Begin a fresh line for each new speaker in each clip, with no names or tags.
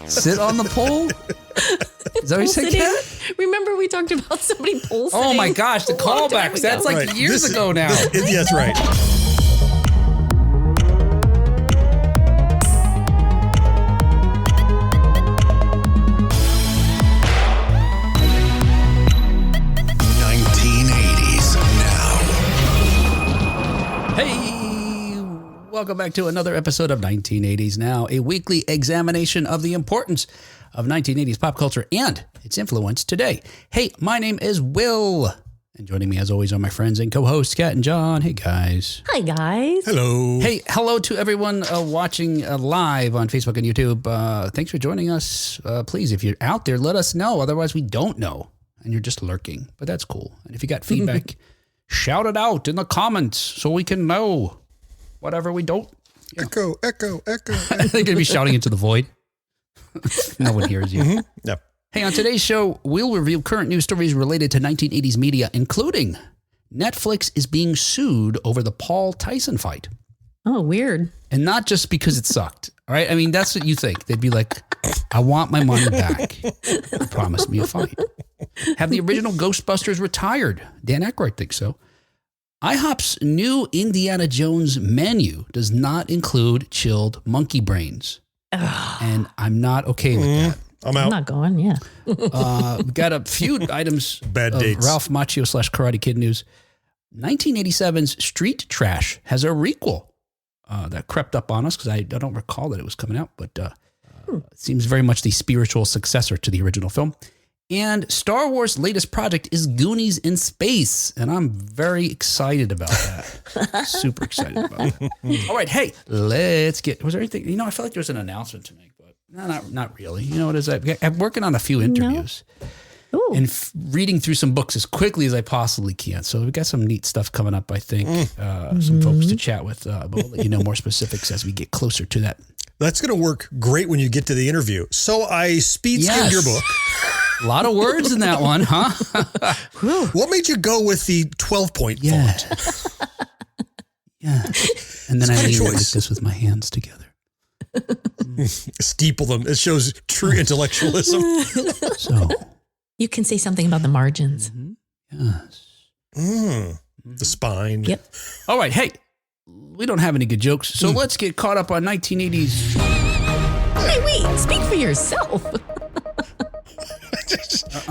Sit on the pole? Is that what you said, Kat?
Remember we talked about somebody pole sitting?
Oh my gosh, the callbacks. That's like
Right.
years ago now.
Yes, right.
Hey, welcome back to another episode of 1980s Now, a weekly examination of the importance of 1980s pop culture and its influence today. Hey, my name is Will, and joining me as always are my friends and co-hosts, Kat and John. Hey, guys.
Hi, guys.
Hello.
Hey, hello to everyone watching live on Facebook and YouTube. Thanks for joining us. Please, if you're out there, let us know. Otherwise, we don't know, and you're just lurking, but that's cool. And if you got feedback, shout it out in the comments so we can know whatever we don't.
Echo.
They're going to be shouting into the void. No one hears you.
Mm-hmm. Yep.
Hey, on today's show, we'll review current news stories related to 1980s media, including Netflix is being sued over the Paul-Tyson fight.
Oh, weird.
And not just because it sucked. All right. I mean, that's what you think. They'd be like, I want my money back. You promised me a fight. Have the original Ghostbusters retired? Dan Aykroyd thinks so. IHOP's new Indiana Jones menu does not include chilled monkey brains. And I'm not okay with that.
I'm out.
I'm not going, yeah.
We've got a few items
Bad
of
dates.
Ralph Macchio / Karate Kid news. 1987's Street Trash has a requel that crept up on us because I don't recall that it was coming out, but it seems very much the spiritual successor to the original film. And Star Wars' latest project is Goonies in space, and I'm very excited about that. Super excited about that. All right, hey, let's get. Was there anything? You know, I felt like there was an announcement to make, but not really. You know what is that? I'm working on a few interviews and reading through some books as quickly as I possibly can. So we've got some neat stuff coming up. I think some folks to chat with, but we'll let you know more specifics as we get closer to that.
That's going to work great when you get to the interview. So I speed skimmed your book.
A lot of words in that one, huh?
What made you go with the 12-point font?
Yeah. And then I lean like
choice.
this with my hands together.
Steeple them. It shows true intellectualism.
So.
You can say something about the margins.
Yes.
The spine.
Yep.
All right. Hey, we don't have any good jokes, so let's get caught up on 1980s.
Hey, wait, speak for yourself.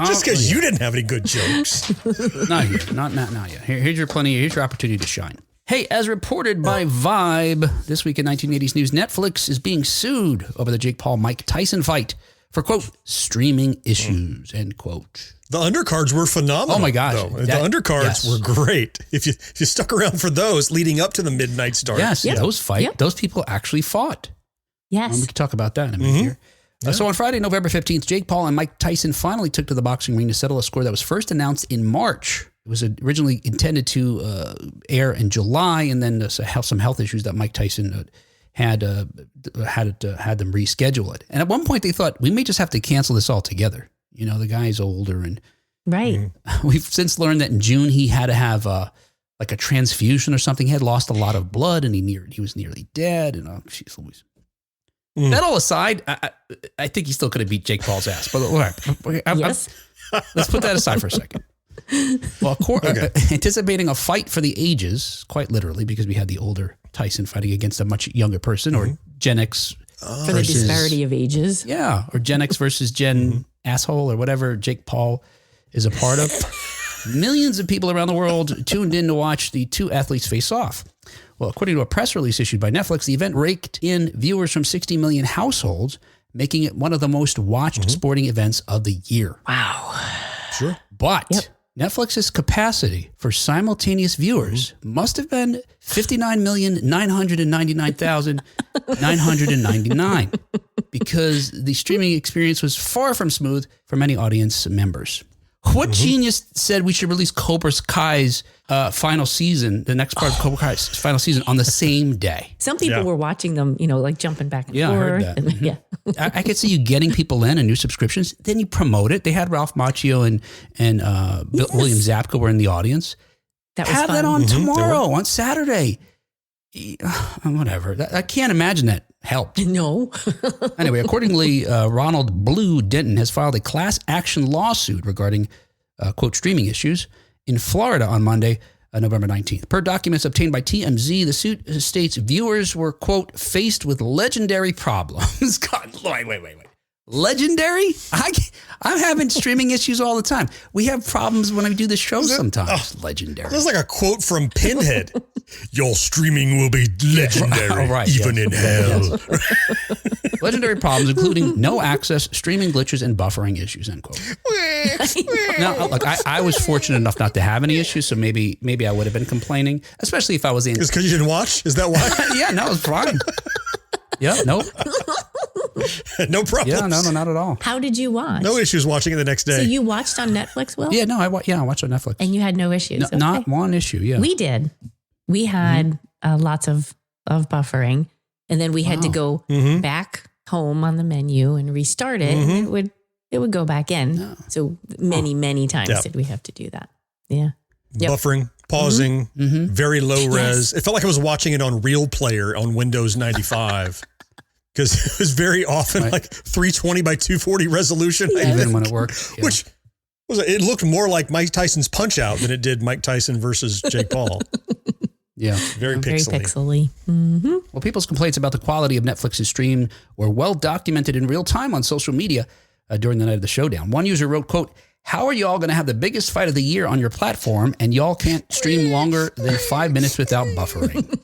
Just because you didn't have any good jokes.
Not here. Not yet. Here's your opportunity to shine. Hey, as reported by Vibe, this week in 1980s news, Netflix is being sued over the Jake Paul-Mike Tyson fight for, quote, streaming issues, end quote.
The undercards were phenomenal.
Oh my gosh.
though. The undercards were great. If you stuck around for those leading up to the midnight start.
Yes, those people actually fought.
Yes.
We can talk about that in a minute here. So on Friday, November 15th, Jake Paul and Mike Tyson finally took to the boxing ring to settle a score that was first announced in March. It was originally intended to air in July, and then some health issues that Mike Tyson had them reschedule it. And at one point, they thought, we may just have to cancel this altogether. You know, the guy's older, and
Right.
we've since learned that in June he had to have like a transfusion or something. He had lost a lot of blood, and he was nearly dead. And she's always. That all aside, I think he still could have beat Jake Paul's ass. But all right,
Yes.
let's put that aside for a second. Well, anticipating a fight for the ages, quite literally, because we had the older Tyson fighting against a much younger person, or Gen X
For the disparity of ages.
Yeah, or Gen X versus Gen asshole, or whatever Jake Paul is a part of. Millions of people around the world tuned in to watch the two athletes face off. Well, according to a press release issued by Netflix, the event raked in viewers from 60 million households, making it one of the most watched sporting events of the year.
Wow.
Sure.
But Netflix's capacity for simultaneous viewers must have been 59,999,999 because the streaming experience was far from smooth for many audience members. What genius said we should release Cobra Kai's final season, the next part of Cobra Kai's final season, on the same day?
Some people were watching them, like jumping back and forth.
I heard that.
And,
I could see you getting people in and new subscriptions. Then you promote it. They had Ralph Macchio and William Zabka were in the audience.
That was
Have
fun.
that on tomorrow, on Saturday. Whatever. I can't imagine that helped.
No.
Anyway, accordingly, Ronald Blue Denton has filed a class action lawsuit regarding, quote, streaming issues in Florida on Monday, November 19th. Per documents obtained by TMZ, the suit states viewers were, quote, faced with legendary problems. God, wait. Legendary? I'm having streaming issues all the time. We have problems when I do the show sometimes. Legendary.
That's like a quote from Pinhead. Your streaming will be legendary, even in hell.
Yes. Legendary problems, including no access, streaming glitches, and buffering issues, end quote. Now, look, I was fortunate enough not to have any issues, so maybe I would have been complaining, especially if I was in.
It's because you didn't watch? Is that why?
Yeah, no, it's fine. Yeah, nope.
No problem.
Yeah, no, not at all.
How did you watch?
No issues watching it the next day.
So you watched on Netflix, Will?
Yeah, no, I watched on Netflix.
And you had no issues?
No, not one issue, yeah.
We did. We had lots of buffering, and then we had to go back home on the menu and restart it, and it would go back in. No. So many times did we have to do that. Yeah. Yep.
Buffering, pausing, very low res. It felt like I was watching it on Real Player on Windows 95. Because it was very often like 320 by 240 resolution.
Even when it worked. Yeah.
Which was, it looked more like Mike Tyson's Punch Out than it did Mike Tyson versus Jake Paul.
Yeah.
Very pixely.
Very pixely. Mm-hmm.
Well, people's complaints about the quality of Netflix's stream were well documented in real time on social media during the night of the showdown. One user wrote, quote, "How are y'all going to have the biggest fight of the year on your platform and y'all can't stream longer than 5 minutes without buffering?"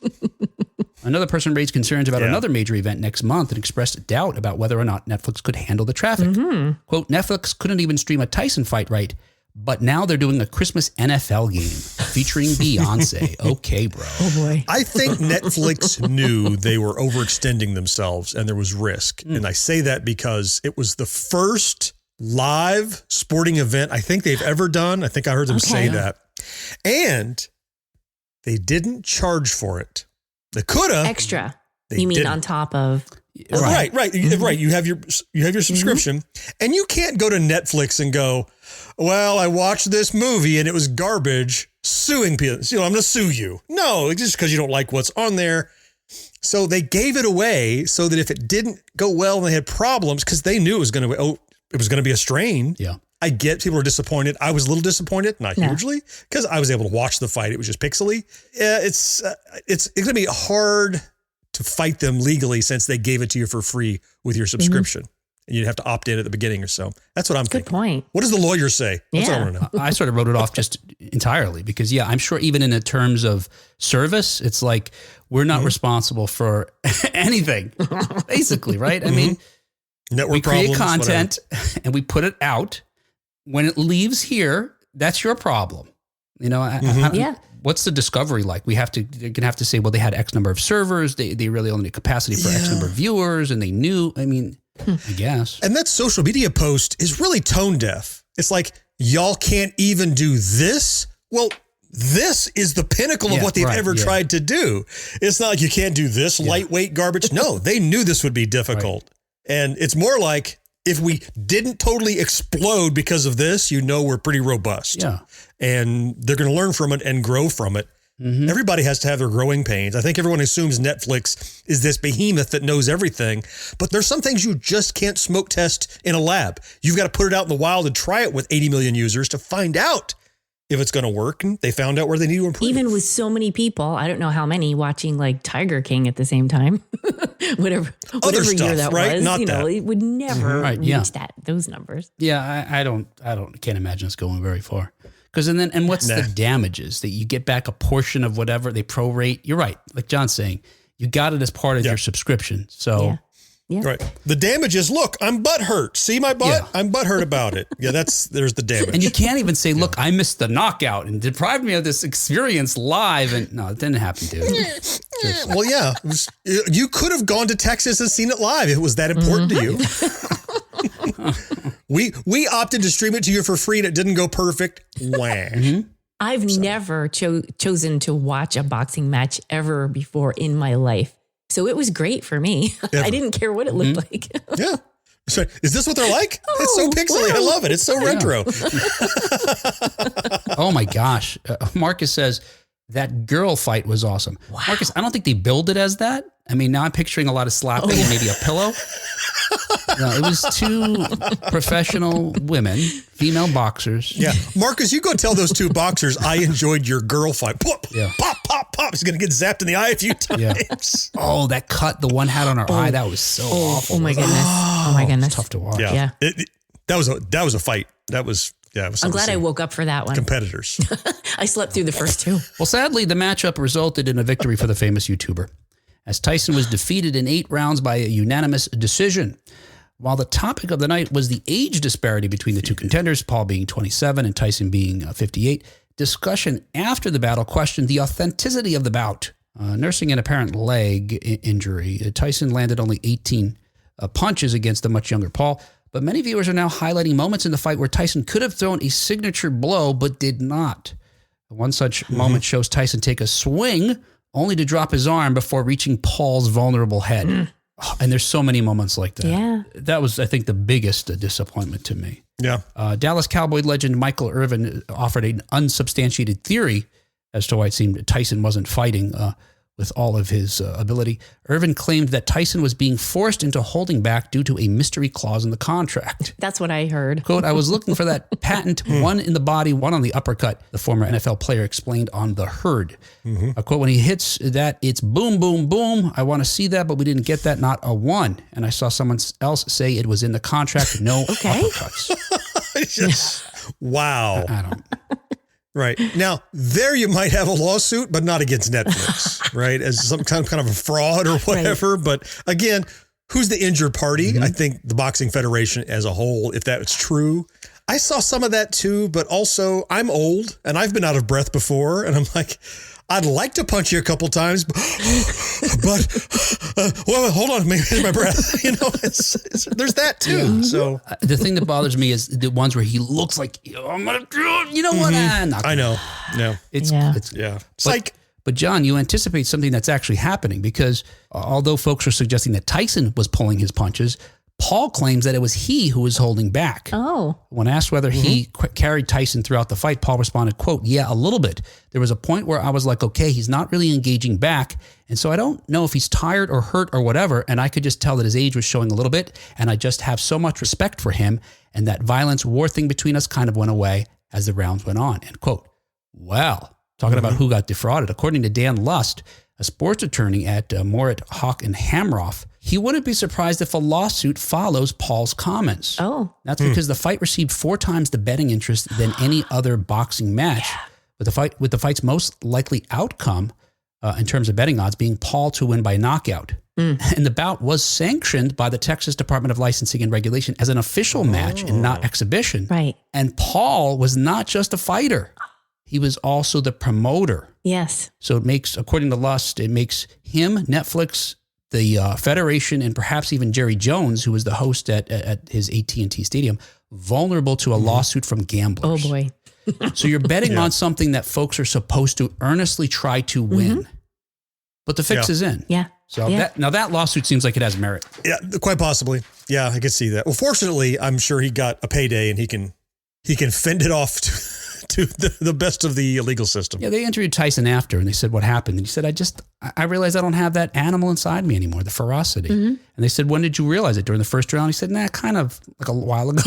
Another person raised concerns about another major event next month and expressed doubt about whether or not Netflix could handle the traffic. Quote, "Netflix couldn't even stream a Tyson fight right, but now they're doing a Christmas NFL game featuring Beyonce." Okay, bro.
Oh, boy.
I think Netflix knew they were overextending themselves and there was risk. And I say that because it was the first live sporting event I think they've ever done. I think I heard them say that. And they didn't charge for it. They could have.
Extra. You mean on top of?
Right. You have your subscription, and you can't go to Netflix and go, "Well, I watched this movie and it was garbage." Suing people, I'm going to sue you. No, just because you don't like what's on there. So they gave it away so that if it didn't go well and they had problems, because they knew it was going to be a strain.
Yeah.
I get people are disappointed. I was a little disappointed, not hugely, because I was able to watch the fight. It was just pixely. It's going to be hard to fight them legally since they gave it to you for free with your subscription. And you'd have to opt in at the beginning or so. That's what I'm thinking.
Good point.
What does the lawyer say? That's what I want to know.
I sort of wrote it off just entirely because, I'm sure even in the terms of service, it's like we're not responsible for anything, basically, right? I mean,
network
we create
problems,
content and we put it out. When it leaves here, that's your problem. What's the discovery like? You're going to have to say, well, they had X number of servers. They really only need capacity for X number of viewers. And they knew, I guess.
And that social media post is really tone deaf. It's like, y'all can't even do this. Well, this is the pinnacle of what they've ever tried to do. It's not like you can't do this lightweight garbage. No, they knew this would be difficult. Right. And it's more like, if we didn't totally explode because of this, we're pretty robust. Yeah. And they're going to learn from it and grow from it. Everybody has to have their growing pains. I think everyone assumes Netflix is this behemoth that knows everything, but there's some things you just can't smoke test in a lab. You've got to put it out in the wild and try it with 80 million users to find out if it's going to work. And they found out where they need to improve.
Even with so many people, I don't know how many watching like Tiger King at the same time, whatever
stuff,
year that
right?
was,
Not that.
it would never reach those numbers.
Yeah. I can't imagine us going very far. Because what's the damages that you get back a portion of whatever they prorate? You're right. Like John's saying, you got it as part of your subscription. So
Yeah.
Right. The damage is, look, I'm butthurt. See my butt? Yeah. I'm butthurt about it. Yeah, there's the damage.
And you can't even say, look, I missed the knockout and deprived me of this experience live. And no, it didn't happen, dude.
Well, yeah. You could have gone to Texas and seen it live. It was that important to you. We opted to stream it to you for free and it didn't go perfect. Wah.
I've never chosen to watch a boxing match ever before in my life. So it was great for me. I didn't care what it looked like.
Yeah. So, is this what they're like? It's so pixely. Wow. I love it. It's so retro.
Oh my gosh. Marcus says, That girl fight was awesome. Wow. Marcus, I don't think they billed it as that. I mean, now I'm picturing a lot of slapping and maybe a pillow. No, it was two professional women, female boxers.
Yeah. Marcus, you go tell those two boxers, I enjoyed your girl fight. Pop,
yeah.
Pop, pop, pop. He's going to get zapped in the eye a few times.
Yeah. Oh, that cut the one had on her eye. That was so awful.
Oh, my goodness. Oh, my goodness.
It's tough to watch.
Yeah. That was a fight. That was... Yeah,
I'm glad I woke up for that one.
Competitors.
I slept through the first two.
Well, sadly, the matchup resulted in a victory for the famous YouTuber, as Tyson was defeated in 8 rounds by a unanimous decision. While the topic of the night was the age disparity between the two contenders, Paul being 27 and Tyson being 58, discussion after the battle questioned the authenticity of the bout. Nursing an apparent leg injury, Tyson landed only 18 punches against the much younger Paul. But many viewers are now highlighting moments in the fight where Tyson could have thrown a signature blow, but did not. One such moment shows Tyson take a swing, only to drop his arm before reaching Paul's vulnerable head. Oh, and there's so many moments like that.
Yeah.
That was, I think, the biggest disappointment to me.
Yeah.
Dallas Cowboy legend Michael Irvin offered an unsubstantiated theory as to why it seemed Tyson wasn't fighting with all of his ability. Irvin claimed that Tyson was being forced into holding back due to a mystery clause in the contract.
That's what I heard.
Quote, I was looking for that patent, one in the body, one on the uppercut, the former NFL player explained on The Herd. Quote, when he hits that, it's boom, boom, boom. I want to see that, but we didn't get that, not a one. And I saw someone else say it was in the contract, no uppercuts.
Wow.
I don't...
Right. Now, there you might have a lawsuit, but not against Netflix, right? As some kind of a fraud or whatever. Right. But again, who's the injured party? I think the Boxing Federation as a whole, if that's true. I saw some of that too, but also I'm old and I've been out of breath before. And I'm like, I'd like to punch you a couple times, but well, hold on, maybe here's my breath. You know, there's that too. Yeah. So
the thing that bothers me is the ones where he looks like, I'm gonna do it. You know what?
I know. No,
it's
like.
But John, you anticipate something that's actually happening because although folks are suggesting that Tyson was pulling his punches, Paul claims that it was he who was holding back.
Oh.
When asked whether he carried Tyson throughout the fight, Paul responded, quote, yeah, a little bit. There was a point where I was like, okay, he's not really engaging back. And so I don't know if he's tired or hurt or whatever. And I could just tell that his age was showing a little bit. And I just have so much respect for him. And that violence war thing between us kind of went away as the rounds went on, end quote. Well, talking about who got defrauded. According to Dan Lust, a sports attorney at Morit, Hawk & Hamroff, he wouldn't be surprised if a lawsuit follows Paul's comments.
Oh.
That's because the fight received 4 times the betting interest than any other boxing match, with the fight's most likely outcome in terms of betting odds being Paul to win by knockout. And the bout was sanctioned by the Texas Department of Licensing and Regulation as an official match and not exhibition.
Right.
And Paul was not just a fighter. He was also the promoter.
Yes.
So it makes, according to Lust, it makes him, Netflix, the Federation, and perhaps even Jerry Jones, who was the host at his AT&T Stadium, vulnerable to a lawsuit from gamblers.
Oh, boy.
So you're betting on something that folks are supposed to earnestly try to win. But the fix is in.
Yeah.
So that lawsuit seems like it has merit.
Yeah, quite possibly. Yeah, I could see that. Well, fortunately, I'm sure he got a payday and he can fend it off to the best of the legal system.
Yeah, they interviewed Tyson after and they said, what happened? And he said, I realized I don't have that animal inside me anymore, the ferocity. And they said, when did you realize it? During the first round? He said, kind of like a while ago.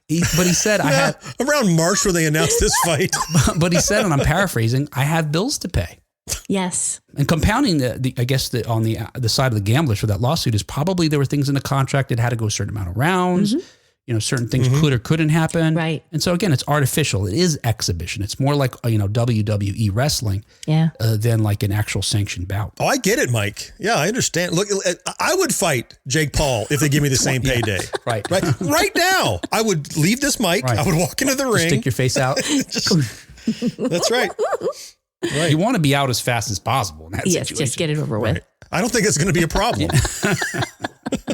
But he said, I had
around March when they announced this fight.
But he said, and I'm paraphrasing, I have bills to pay.
Yes.
And compounding on the side of the gamblers for that lawsuit is probably there were things in the contract that had to go a certain amount of rounds. You know, certain things could or couldn't happen.
Right.
And so again, it's artificial. It is exhibition. It's more like, WWE wrestling than like an actual sanctioned bout.
Oh, I get it, Mike. Yeah, I understand. Look, I would fight Jake Paul if they give me the same payday.
Right.
Right now, I would leave this mic. Right. I would walk into the ring.
Stick your face out.
That's right. Right.
You want to be out as fast as possible in that situation.
Just get it over with.
Right. I don't think it's going to be a problem.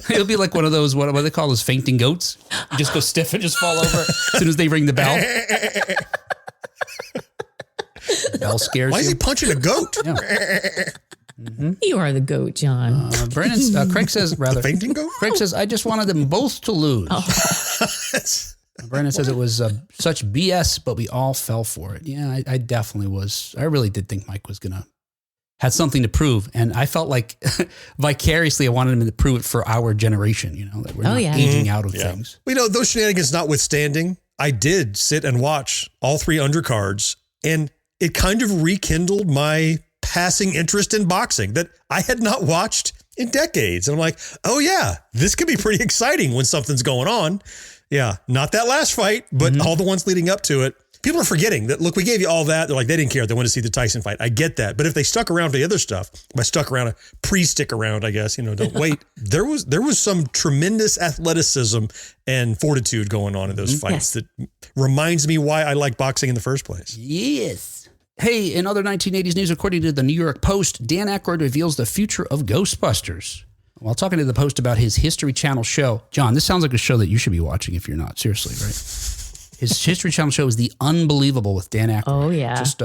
It'll be like one of those, what do they call those, fainting goats? You just go stiff and just fall over as soon as they ring the bell. The bell scares you.
Why is he punching a goat?
Yeah.
You are the goat, John.
Craig says,
the fainting goat?
Craig says, I just wanted them both to lose. Brandon says it was such BS, but we all fell for it. Yeah, I definitely was. I really did think Mike was had something to prove. And I felt like vicariously I wanted him to prove it for our generation, that we're not aging out of things.
Well, those shenanigans notwithstanding, I did sit and watch all 3 undercards, and it kind of rekindled my passing interest in boxing that I had not watched in decades. And I'm like, oh yeah, this could be pretty exciting when something's going on. Yeah. Not that last fight, but all the ones leading up to it. People are forgetting that, look, we gave you all that. They're like, they didn't care. They wanted to see the Tyson fight. I get that. But if they stuck around for the other stuff, by stuck around, pre-stick around, I guess, don't wait. There was some tremendous athleticism and fortitude going on in those fights that reminds me why I like boxing in the first place.
Yes. Hey, in other 1980s news, according to the New York Post, Dan Aykroyd reveals the future of Ghostbusters. While talking to the Post about his History Channel show, John, this sounds like a show that you should be watching if you're not. Seriously, right? His History Channel show is The Unbelievable with Dan Aykroyd. Oh, yeah. Just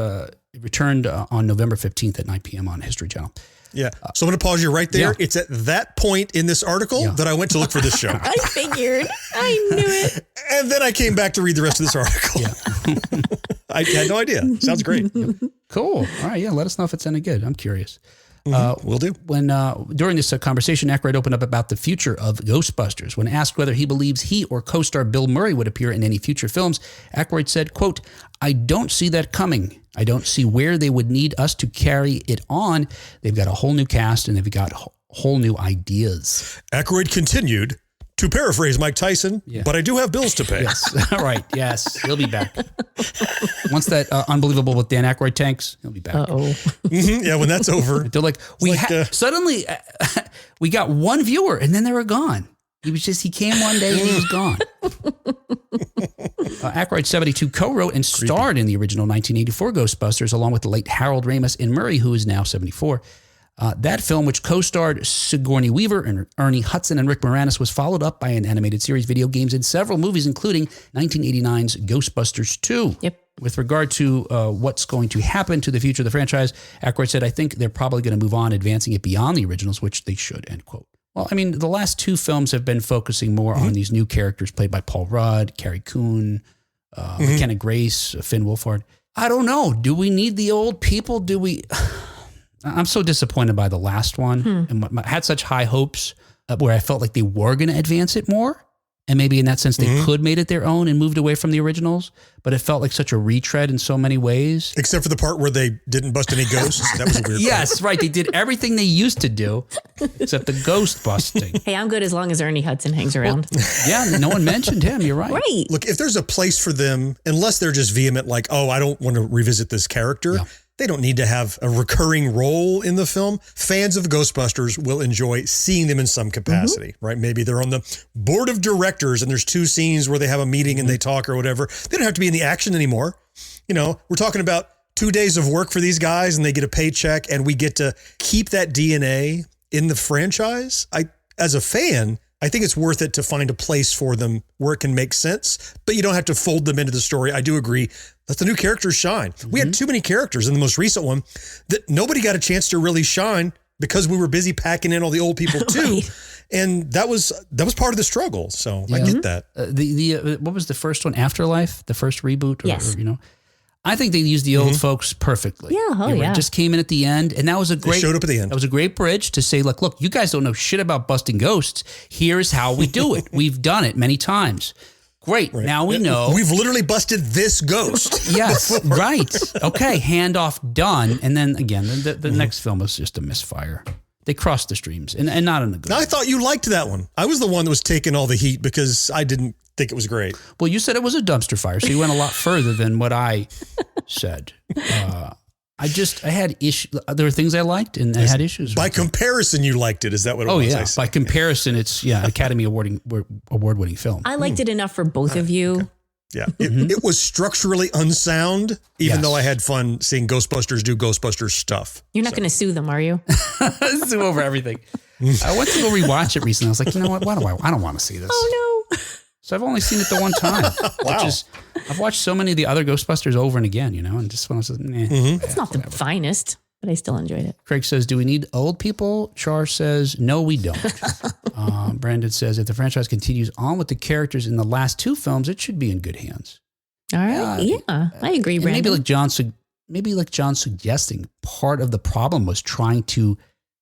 returned on November 15th at 9 p.m. on History Channel.
Yeah. So I'm going to pause you right there. Yeah. It's at that point in this article that I went to look for this show.
I figured. I knew it.
And then I came back to read the rest of this article. Yeah. I had no idea. Sounds great. Yep.
Cool. All right. Yeah. Let us know if it's any good. I'm curious.
Will do.
When during this conversation, Aykroyd opened up about the future of Ghostbusters. When asked whether he believes he or co-star Bill Murray would appear in any future films, Aykroyd said, quote, "I don't see that coming. I don't see where they would need us to carry it on. They've got a whole new cast and they've got whole new ideas."
Aykroyd continued, to paraphrase Mike Tyson, but I do have bills to pay.
Yes. All right. Yes. He'll be back. Once that Unbelievable with Dan Aykroyd tanks, he'll be back.
Uh-oh.
Yeah, when that's over.
They're like, suddenly we got one viewer and then they were gone. He came one day and he was gone. Aykroyd, 72, co-wrote and starred in the original 1984 Ghostbusters, along with the late Harold Ramis and Murray, who is now 74. That film, which co-starred Sigourney Weaver and Ernie Hudson and Rick Moranis, was followed up by an animated series, video games, and several movies, including 1989's Ghostbusters 2. Yep. With regard to what's going to happen to the future of the franchise, Aykroyd said, "I think they're probably going to move on, advancing it beyond the originals, which they should," end quote. Well, I mean, the last 2 films have been focusing more on these new characters played by Paul Rudd, Carrie Coon, McKenna Grace, Finn Wolfhard. I don't know. Do we need the old people? Do we... I'm so disappointed by the last one and I had such high hopes where I felt like they were going to advance it more. And maybe in that sense, they could made it their own and moved away from the originals, but it felt like such a retread in so many ways.
Except for the part where they didn't bust any ghosts. That was a weird
Yes, right. They did everything they used to do except the ghost busting.
Hey, I'm good as long as Ernie Hudson hangs around.
Well, yeah, no one mentioned him. You're right.
Right.
Look, if there's a place for them, unless they're just vehement like, oh, I don't want to revisit this character. Yeah. They don't need to have a recurring role in the film. Fans of Ghostbusters will enjoy seeing them in some capacity, right? Maybe they're on the board of directors and there's 2 scenes where they have a meeting and they talk or whatever. They don't have to be in the action anymore. We're talking about 2 days of work for these guys and they get a paycheck and we get to keep that DNA in the franchise. As a fan, I think it's worth it to find a place for them where it can make sense, but you don't have to fold them into the story. I do agree. Let the new characters shine. We had too many characters in the most recent one that nobody got a chance to really shine because we were busy packing in all the old people too. Right. And that was part of the struggle. So I get that.
What was the first one? Afterlife, the first reboot?
Yes.
I think they used the old folks perfectly.
Yeah,
It just came in at the end, and that was
they showed up at the end.
That was a great bridge to say, look, you guys don't know shit about busting ghosts. Here's how we do it. We've done it many times. Great. Right. Now we know.
We've literally busted this ghost.
Yes. Right. Okay. Handoff done. And then again, the next film was just a misfire. They crossed the streams and not in a good way.
I thought you liked that one. I was the one that was taking all the heat because I didn't think it was great.
Well, you said it was a dumpster fire, so you went a lot further than what I said. I had issues. There were things I liked and I had issues.
By comparison, you liked it. Is that what it was?
Oh, yeah. By comparison, it's Academy award-winning film.
I liked it enough for both of you.
Okay. Yeah. It was structurally unsound, even though I had fun seeing Ghostbusters do Ghostbusters stuff.
You're not going to sue them, are you?
Sue over everything. I went to go rewatch it recently. I was like, you know what? I don't want to see this.
Oh, no.
So I've only seen it the one time.
Wow.
I've watched so many of the other Ghostbusters over and again, and just when I was like,
It's not the finest, but I still enjoyed it.
Craig says, do we need old people? Char says, no, we don't. Brandon says, if the franchise continues on with the characters in the last 2 films, it should be in good hands.
All right. Yeah, I agree, Brandon.
Maybe like John's suggesting, part of the problem was trying to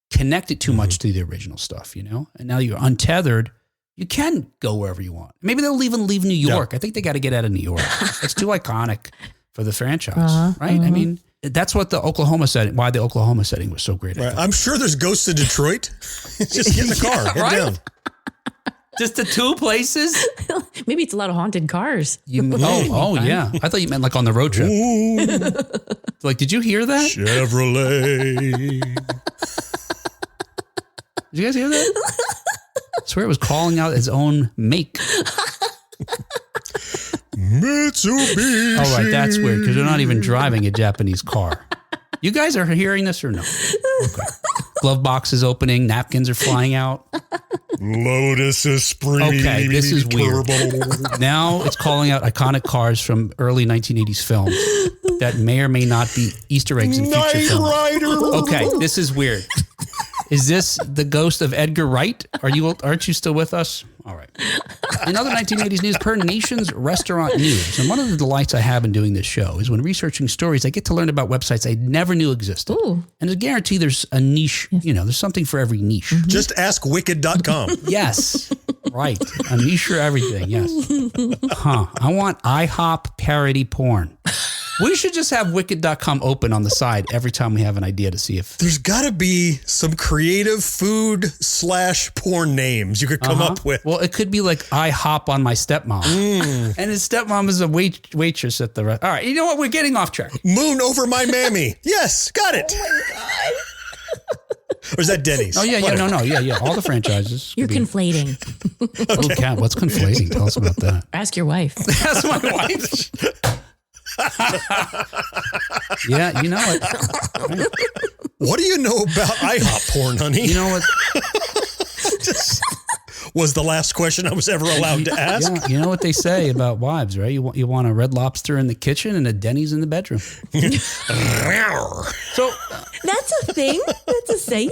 connect it too much to the original stuff, And now you're untethered. You can go wherever you want. Maybe they'll even leave New York. I think they got to get out of New York. It's too iconic for the franchise, right? I mean, that's what the Oklahoma setting was so great.
Right. I'm sure there's ghosts in Detroit. Just get in the car, head down.
Just the 2 places?
Maybe it's a lot of haunted cars.
Yeah. I thought you meant like on the road trip. Like, did you hear that?
Chevrolet.
Did you guys hear that? I swear it was calling out its own make.
Mitsubishi.
All right, that's weird because they're not even driving a Japanese car. You guys are hearing this or no? Okay. Glove box is opening. Napkins are flying out.
Lotus is springing.
Okay, this is weird. Now it's calling out iconic cars from early 1980s films that may or may not be Easter eggs in future films.
Rider.
Okay, this is weird. Is this the ghost of Edgar Wright? Aren't you still with us? All right. In other 1980s news, per Nation's Restaurant News, and one of the delights I have in doing this show is when researching stories, I get to learn about websites I never knew existed.
Ooh.
And I guarantee there's a niche, there's something for every niche.
Just ask wicked.com.
Yes. Right. A niche for everything. Yes. I want IHOP parody porn. We should just have wicked.com open on the side every time we have an idea to see if...
There's got to be some creative food/porn names you could come up with.
Well, it could be like IHOP on my stepmom. And his stepmom is a waitress at the restaurant. All right, you know what? We're getting off track.
Moon over my mammy. Yes, got it.
Oh, my God.
Or is that Denny's?
Oh, yeah. All the franchises.
You're conflating.
Okay. Oh, Kat, what's conflating? Tell us about that.
Ask your wife.
Ask my wife. Yeah, you know it. Right.
What do you know about IHOP porn, honey?
You know what?
Was the last question I was ever allowed to ask.
Yeah, you know what they say about wives, right? You want a Red Lobster in the kitchen and a Denny's in the bedroom. So
that's a thing? That's a saying?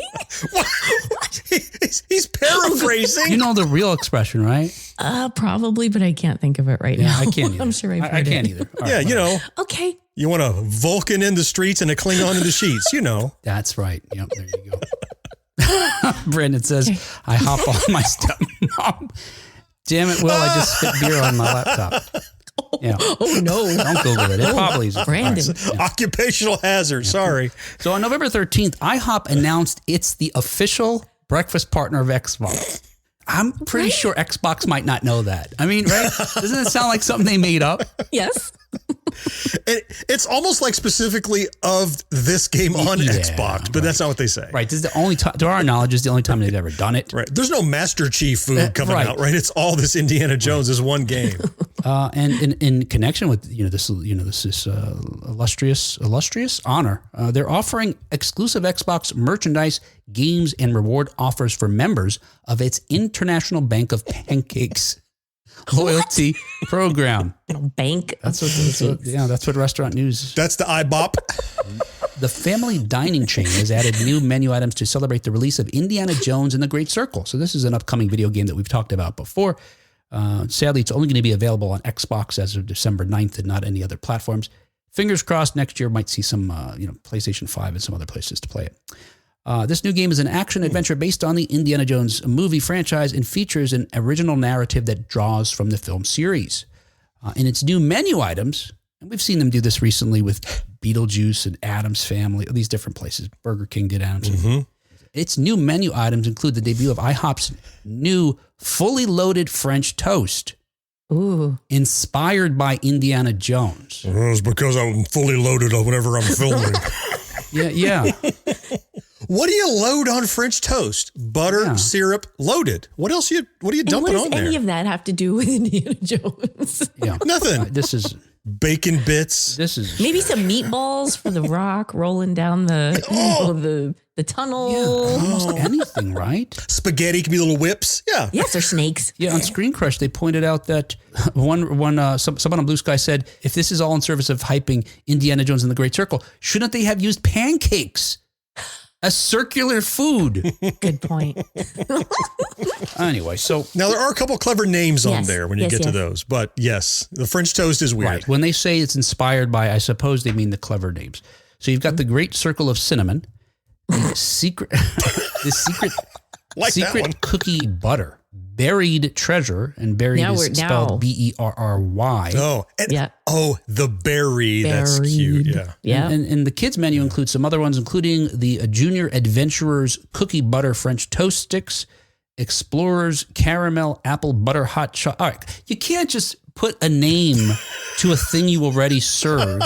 He's paraphrasing.
You know the real expression, right?
Probably, but I can't think of it right now.
I can't either.
I'm sure
I can't either. All
yeah,
right,
Okay.
You want a Vulcan in the streets and a Klingon in the sheets,
That's right. Yep, there you go. Brandon says, I hop on my stepmom. Damn it, Will, I just spit beer on my laptop. Yeah.
Oh, no.
Don't Google it. It probably is.
Brandon.
Yeah.
Occupational hazard. Sorry.
So on November 13th, IHOP announced it's the official breakfast partner of Xbox. I'm pretty sure Xbox might not know that. I mean, right? Doesn't it sound like something they made up?
Yes.
It's almost like specifically of this game on Xbox, but that's not what they say.
Right. This is the only time, to our knowledge, is the only time they've ever done it.
Right. There's no Master Chief food coming out, right? It's all this Indiana Jones is one game.
And in connection with this illustrious honor, they're offering exclusive Xbox merchandise, games, and reward offers for members of its International Bank of Pancakes loyalty program.
Bank.
That's what Restaurant News.
That's the IBOP.
The family dining chain has added new menu items to celebrate the release of Indiana Jones and the Great Circle. So this is an upcoming video game that we've talked about before. Sadly, it's only going to be available on Xbox as of December 9th and not any other platforms. Fingers crossed next year might see some PlayStation 5 and some other places to play it. This new game is an action-adventure based on the Indiana Jones movie franchise and features an original narrative that draws from the film series. In its new menu items, and we've seen them do this recently with Beetlejuice and Addams Family, these different places. Burger King did Addams. Mm-hmm. Its new menu items include the debut of IHOP's new fully loaded French toast.
Ooh.
Inspired by Indiana Jones.
It's because I'm fully loaded on whatever I'm filming.
Yeah.
What do you load on French toast? Butter, syrup, loaded. What else? What are you dumping on there?
What does any of that have to do with Indiana Jones?
Yeah,
nothing.
This is
bacon bits.
This is
maybe some meatballs for the Rock rolling down the tunnel.
Yeah, almost anything, right?
Spaghetti can be little whips. Yeah.
Yes, or snakes.
Yeah, on Screen Crush, they pointed out that someone on Blue Sky said, if this is all in service of hyping Indiana Jones and the Great Circle, shouldn't they have used pancakes? A circular food.
Good point.
Anyway, so
now there are a couple clever names on there when you get to those, but yes, the French toast is weird.
Right. When they say it's inspired by, I suppose they mean the clever names. So you've got the Great Circle of Cinnamon, the secret cookie butter, buried treasure, and buried is spelled Berry.
Oh, the berry. That's cute. Yeah.
Yeah.
And the kids menu includes some other ones, including the Junior Adventurers Cookie Butter French Toast Sticks, Explorers Caramel Apple Butter Hot Chocolate. All right. You can't just put a name to a thing you already serve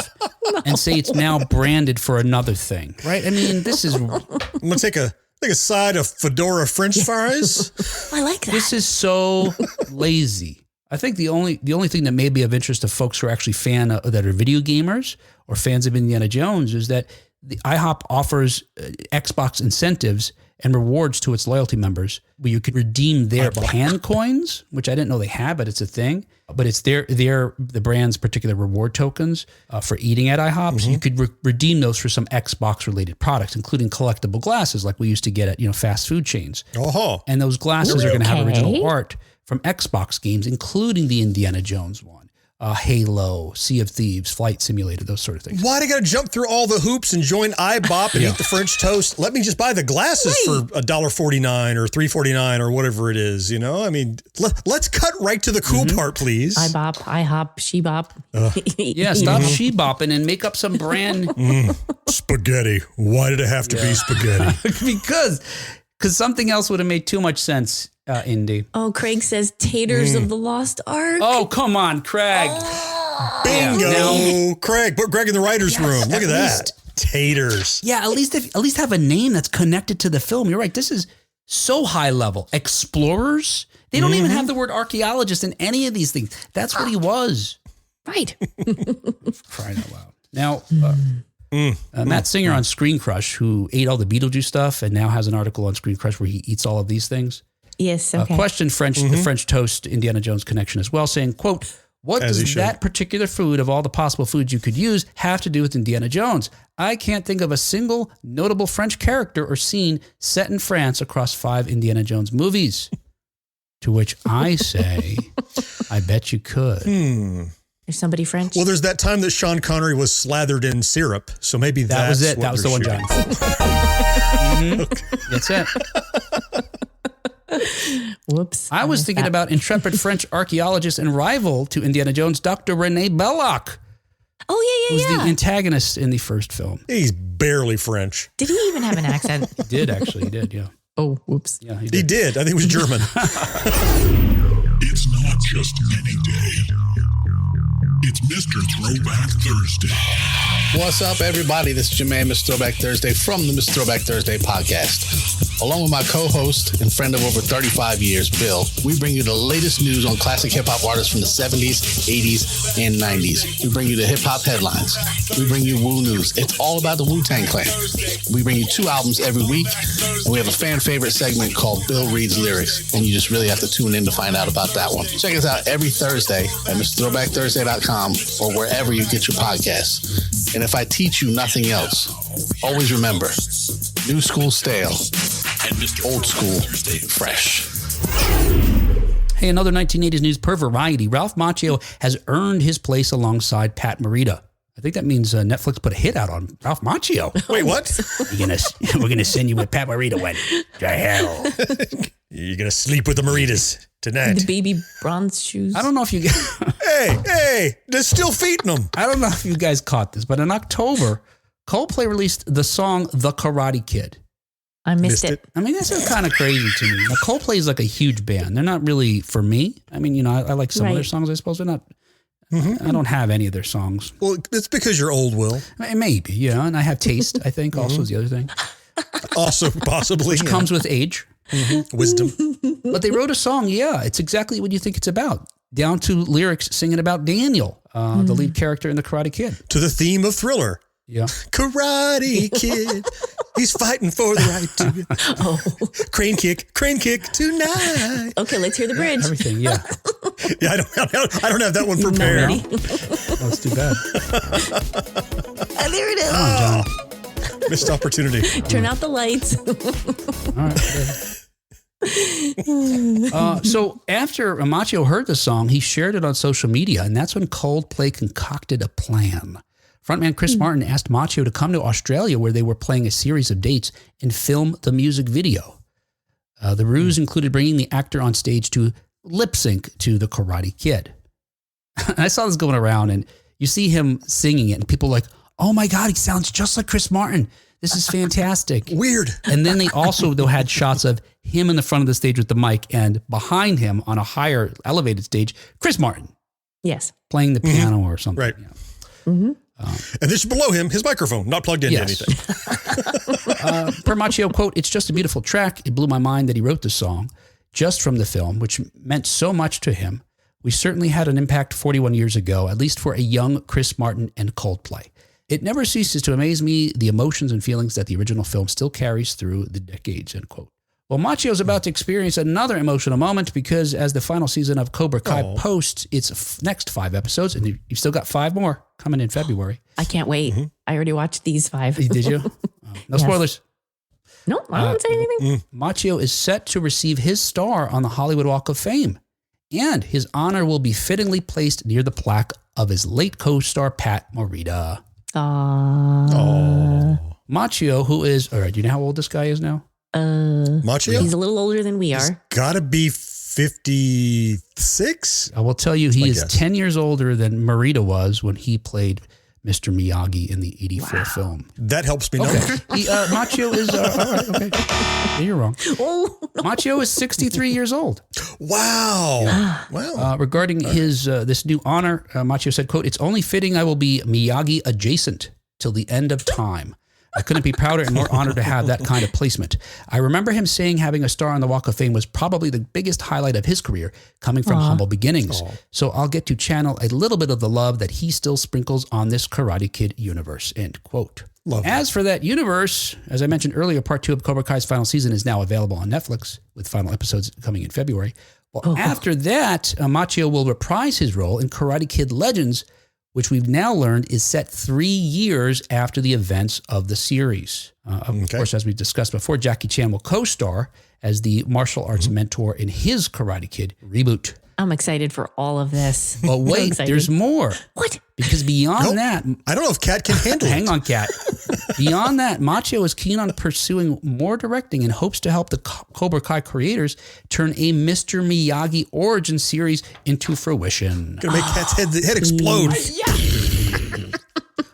and say it's now branded for another thing, right? I mean, this is...
I'm going to take a side of Fedora French fries.
I like that.
This is so lazy. I think the only thing that may be of interest to folks who are actually that are video gamers or fans of Indiana Jones is that the IHOP offers Xbox incentives and rewards to its loyalty members where you could redeem their pan coins, which I didn't know they had, but it's a thing. But it's the brand's particular reward tokens for eating at IHOP. Mm-hmm. So you could redeem those for some Xbox related products, including collectible glasses like we used to get at fast food chains.
Oh,
and those glasses are going to have original art from Xbox games, including the Indiana Jones one. Halo, Sea of Thieves, Flight Simulator, those sort of things.
Why do you got to jump through all the hoops and join IBOP and eat the French toast? Let me just buy the glasses for $1.49 or $3.49 or whatever it is. I mean, let's cut right to the cool part, please.
IBOP, IHOP, Shebop.
Stop Shebopping and make up some brand.
Spaghetti. Why did it have to be spaghetti?
Because something else would have made too much sense. Indy.
Oh, Craig says taters of the Lost Ark.
Oh, come on, Craig.
Bingo. Now, Craig. Put Greg in the writer's room. Look at that. Taters.
Yeah, at least have a name that's connected to the film. You're right. This is so high level. Explorers. They don't even have the word archaeologist in any of these things. That's what he was.
Right.
Crying out loud. Now, Matt Singer on Screen Crush, who ate all the Beetlejuice stuff and now has an article on Screen Crush where he eats all of these things.
Yes. Okay.
Questioned the French toast Indiana Jones connection as well, saying, quote, what does that particular food of all the possible foods you could use have to do with Indiana Jones? I can't think of a single notable French character or scene set in France across 5 Indiana Jones movies. To which I say, I bet you could.
There's somebody French?
Well, there's that time that Sean Connery was slathered in syrup. So maybe
that was it. That was the one, John. That's it.
Whoops.
I was thinking about intrepid French archaeologist and rival to Indiana Jones, Dr. René Belloc.
Oh, yeah.
Who's the antagonist in the first film.
He's barely French.
Did he even have an accent?
He did, actually. He did, yeah.
Oh, whoops.
Yeah,
he did. I think it was German.
It's not just any day. It's Mr. Throwback Thursday.
What's up, everybody? This is your man, Mr. Throwback Thursday from the Mr. Throwback Thursday podcast. Along with my co-host and friend of over 35 years, Bill, we bring you the latest news on classic hip-hop artists from the 70s, 80s, and 90s. We bring you the hip-hop headlines. We bring you Wu News. It's all about the Wu-Tang Clan. We bring you 2 albums every week, and we have a fan favorite segment called Bill Reads Lyrics, and you just really have to tune in to find out about that one. Check us out every Thursday at MrThrowbackThursday.com or wherever you get your podcasts. And if I teach you nothing else, always remember, new school stale, old school fresh.
Hey, another 1980s news per Variety. Ralph Macchio has earned his place alongside Pat Morita. I think that means Netflix put a hit out on Ralph Macchio.
Wait, what?
We're gonna send you where Pat Morita went. To hell.
You're gonna sleep with the Moritas tonight.
The baby bronze shoes.
I don't know if you
Hey, they're still feeding them.
I don't know if you guys caught this, but in October, Coldplay released the song The Karate Kid.
I missed it.
I mean, this is kind of crazy to me. Now, Coldplay is like a huge band. They're not really for me. I mean, I like some of their songs, I suppose. They're not. I don't have any of their songs.
Well, it's because you're old, Will.
Maybe, and I have taste, I think, also is the other thing.
Also, possibly.
Which comes with age.
Wisdom.
But they wrote a song, it's exactly what you think it's about. Down to lyrics singing about Daniel, the lead character in The Karate Kid.
To the theme of Thriller.
Yeah.
Karate Kid. He's fighting for the right to. Crane kick tonight.
Okay, let's hear the bridge.
Everything, yeah.
Yeah, I don't have that one prepared.
That's too bad.
There it is.
Come on, John.
Missed opportunity.
Turn out the lights.
All right. So after Macchio heard the song, he shared it on social media, and that's when Coldplay concocted a plan. Frontman Chris Martin asked Macchio to come to Australia, where they were playing a series of dates, and film the music video. The ruse included bringing the actor on stage to lip sync to the Karate Kid. I saw this going around, and you see him singing it, and people are like, oh my God, he sounds just like Chris Martin. This is fantastic.
Weird.
And then they also had shots of him in the front of the stage with the mic, and behind him on a higher elevated stage, Chris Martin.
Yes.
Playing the piano or something.
Right.
You know.
Mm-hmm.
And this is below him, his microphone, not plugged into anything.
Per Macchio, quote, it's just a beautiful track. It blew my mind that he wrote the song just from the film, which meant so much to him. We certainly had an impact 41 years ago, at least for a young Chris Martin and Coldplay. It never ceases to amaze me, the emotions and feelings that the original film still carries through the decades, end quote. Well, Macchio's about to experience another emotional moment because as the final season of Cobra Kai posts its next 5 episodes, and you've still got 5 more coming in February.
I can't wait. I already watched these 5.
Did you? No spoilers.
No, I won't say anything.
Macchio is set to receive his star on the Hollywood Walk of Fame, and his honor will be fittingly placed near the plaque of his late co-star Pat Morita. Macchio, who is, all right, do you know how old this guy is now?
Macchio?
He's a little older than we are.
Gotta be 56.
I will tell you, he is 10 years older than Morita was when he played Mr. Miyagi in the 84 film.
That helps me know.
Macchio is, all right, okay. Yeah, you're wrong. Macchio is 63 years old.
Wow. Wow.
Regarding his this new honor, Macchio said, quote, it's only fitting I will be Miyagi adjacent till the end of time. I couldn't be prouder and more honored to have that kind of placement. I remember him saying having a star on the Walk of Fame was probably the biggest highlight of his career, coming from humble beginnings. So I'll get to channel a little bit of the love that he still sprinkles on this Karate Kid universe, end quote. As for that universe, as I mentioned earlier, part 2 of Cobra Kai's final season is now available on Netflix, with final episodes coming in February. Well, after that, Macchio will reprise his role in Karate Kid Legends, which we've now learned is set 3 years after the events of the series. Of course, as we discussed before, Jackie Chan will co-star as the martial arts mentor in his Karate Kid reboot.
I'm excited for all of this.
But wait, there's more.
What?
Because beyond that...
I don't know if Kat can handle it.
Hang on, Kat. Beyond that, Macchio is keen on pursuing more directing and hopes to help the Cobra Kai creators turn a Mr. Miyagi origin series into fruition.
Gonna make Kat's head explode.